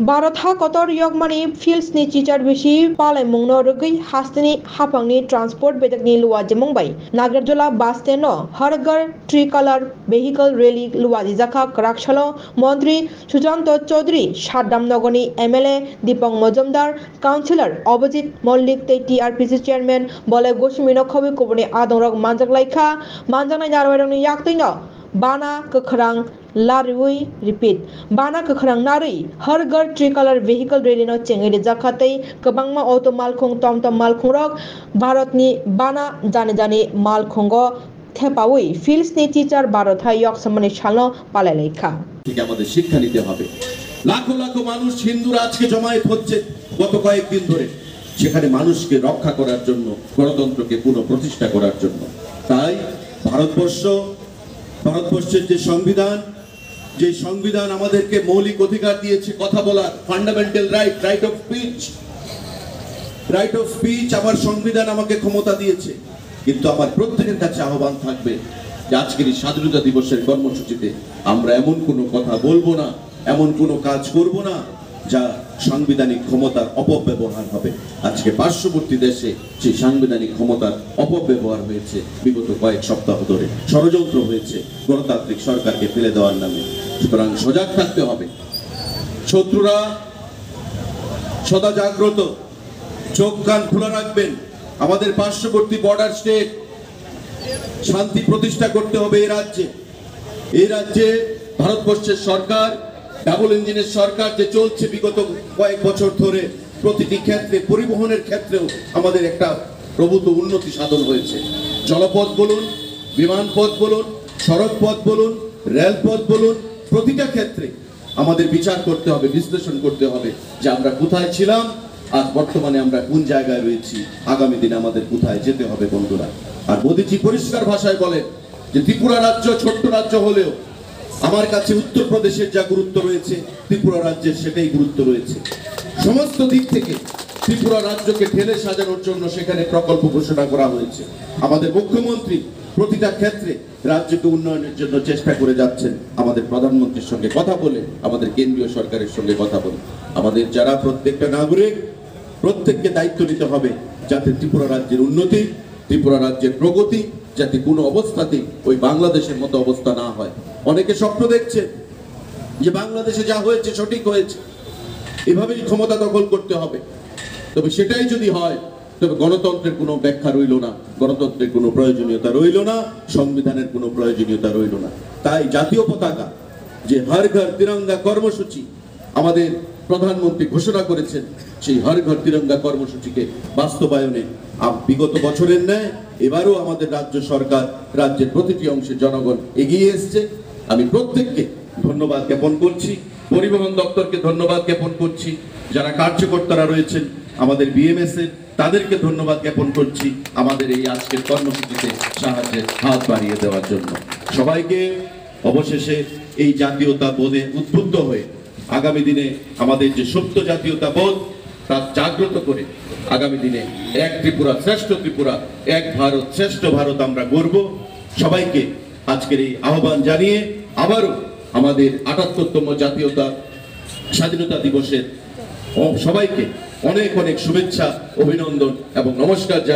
भारत हा कतर यगमानि फिल्ड्सनि चिचार बेसि पालाय मुंनो रगै हास्तेनि हाफांनि ट्रांसपोर्ट बेदकनि लुवा जमंबाय नागेरजोला बास स्टेनो हर घर ट्री कलर वेहिकल रैली लुवा जिजाखा कराकशालो मंत्री सुशांत चौधरी सादामनगरनि एमएलए दीपक मजुमदार काउंसिलर अभिजित मल्लिक तै टीआरपीसी चेयरमैन बले गौसुमिनो खबि कुबुरनि आदंरक मानजाकलायखा मानजानाय नारवायरंनि याक्तैनो बाना कखरां लारुई रिपीट बाना कखरां नारै हर घर ट्री कलर वेहिकल रैली नो चेंगेरि जाखातै गोबांमा ऑटो मालखुं टमटम मालखुं रक भारतनि बाना जाने जाने मालखुंगो थेपावै फिल्ड्सनि टीचार भारत हाय यक समने सालनो पालायलायखा থেকে আমাদের শিক্ষা নিতে হবে। লাখো লাখো মানুষ হিন্দুরা আজকে জমায়েত হচ্ছে গত কয়েকদিন ধরে, সেখানে মানুষকে রক্ষা করার জন্য, গণতন্ত্রকে পুনঃপ্রতিষ্ঠা করার জন্য। তাই ভারতবর্ষের যে সংবিধান আমাদেরকে মৌলিক অধিকার দিয়েছে কথা বলার, ফান্ডামেন্টাল রাইট অফ স্পিচ আমার সংবিধান আমাকে ক্ষমতা দিয়েছে। কিন্তু আমার প্রত্যেকের কাছে আহ্বান থাকবে যে আজকের এই স্বাধীনতা দিবসের কর্মসূচিতে আমরা এমন কোনো কথা বলবো না, এমন কোনো কাজ করব না যা সাংবিধানিক ক্ষমতার অপব্যবহার হবে। আজকে পার্শ্ববর্তী দেশে সেই সাংবিধানিক ক্ষমতার অপব্যবহার হয়েছে, বিগত কয়েক সপ্তাহ ধরে ষড়যন্ত্র হয়েছে গণতান্ত্রিক সরকারকে ফেলে দেওয়ার নামে। সুতরাং সজাগ থাকতে হবে। শত্রুরা সদা জাগ্রত, চোখ কান খোলা রাখবেন। আমাদের পার্শ্ববর্তী বর্ডার স্টেট শান্তি প্রতিষ্ঠা করতে হবে এই রাজ্যে ভারতবর্ষের সরকার ডাবল ইঞ্জিনের সরকার যে চলছে বিগত কয়েক বছর ধরে, প্রতিটি ক্ষেত্রে পরিবহনের ক্ষেত্রেও আমাদের একটা প্রভূত উন্নতি সাধন হয়েছে। জলপথ বলুন, বিমানপথ বলুন, সড়ক পথ বলুন, রেলপথ বলুন, প্রতিটা ক্ষেত্রে আমাদের বিচার করতে হবে, বিশ্লেষণ করতে হবে যে আমরা কোথায় ছিলাম, আজ বর্তমানে আমরা কোন জায়গায় রয়েছি, আগামী দিনে আমাদের কোথায় যেতে হবে বন্ধুরা। আর মোদিজি পরিষ্কার ভাষায় বলেন যে ত্রিপুরা রাজ্য ছোট্ট রাজ্য হলেও আমার কাছে উত্তরপ্রদেশের যা গুরুত্ব রয়েছে ত্রিপুরা রাজ্যের সেটাই গুরুত্ব রয়েছে। সমস্ত দিক থেকে ত্রিপুরা রাজ্যকে ঢেলে সাজানোর জন্য সেখানে প্রকল্প ঘোষণা করা হয়েছে। আমাদের মুখ্যমন্ত্রী প্রতিটা ক্ষেত্রে রাজ্যকে উন্নয়নের জন্য চেষ্টা করে যাচ্ছেন। আমাদের প্রধানমন্ত্রীর সঙ্গে কথা বলে, আমাদের কেন্দ্রীয় সরকারের সঙ্গে কথা বলে, আমাদের যারা প্রত্যেকটা নাগরিক প্রত্যেককে দায়িত্ব নিতে হবে যাতে ত্রিপুরা রাজ্যের উন্নতি, ত্রিপুরা রাজ্যের প্রগতি যাতে কোনো অবস্থাতেই ওই বাংলাদেশের মতো অবস্থা না হয়। অনেকে স্বপ্ন দেখছে যে বাংলাদেশে যা হয়েছে সঠিক হয়েছে, এভাবেই ক্ষমতা দখল করতে হবে। তবে সেটাই যদি হয় তবে গণতন্ত্রের কোনো ব্যাখ্যা রইল না, গণতন্ত্রের কোনো প্রয়োজনীয়তা রইল না, সংবিধানের কোনো প্রয়োজনীয়তা রইল না। তাই জাতীয় পতাকা যে হর ঘর তিরঙ্গা কর্মসূচি আমাদের প্রধানমন্ত্রী ঘোষণা করেছেন, সেই হর ঘর তিরঙ্গা কর্মসূচিকে বাস্তবায়নে বিগত বছরের ন্যায় এবারও আমাদের রাজ্য সরকার, রাজ্যের প্রতিটি অংশের জনগণ এগিয়ে এসছে। আমি প্রত্যেককে ধন্যবাদ জ্ঞাপন করছি, পরিবহন দপ্তরকে ধন্যবাদ জ্ঞাপন করছি, যারা কার্যকর্তারা রয়েছেন আমাদের বিএমএস এর তাদেরকে ধন্যবাদ জ্ঞাপন করছি আমাদের এই আজকের কর্মসূচিতে সাহায্যের হাত বাড়িয়ে দেওয়ার জন্য। সবাইকে অবশেষে এই জাতীয়তা বোধে উদ্বুদ্ধ হয়ে আগামী দিনে আমাদের যে সুপ্ত জাতীয়তা বোধ তা জাগ্রত করে আগামী দিনে এক ত্রিপুরা শ্রেষ্ঠ ত্রিপুরা, এক ভারত শ্রেষ্ঠ ভারত আমরা গড়ব। সবাইকে আজকের এই আহ্বান জানিয়ে আবারও আমাদের ৭৮তম স্বাধীনতা দিবসের সবাইকে অনেক অনেক শুভেচ্ছা, অভিনন্দন এবং নমস্কার।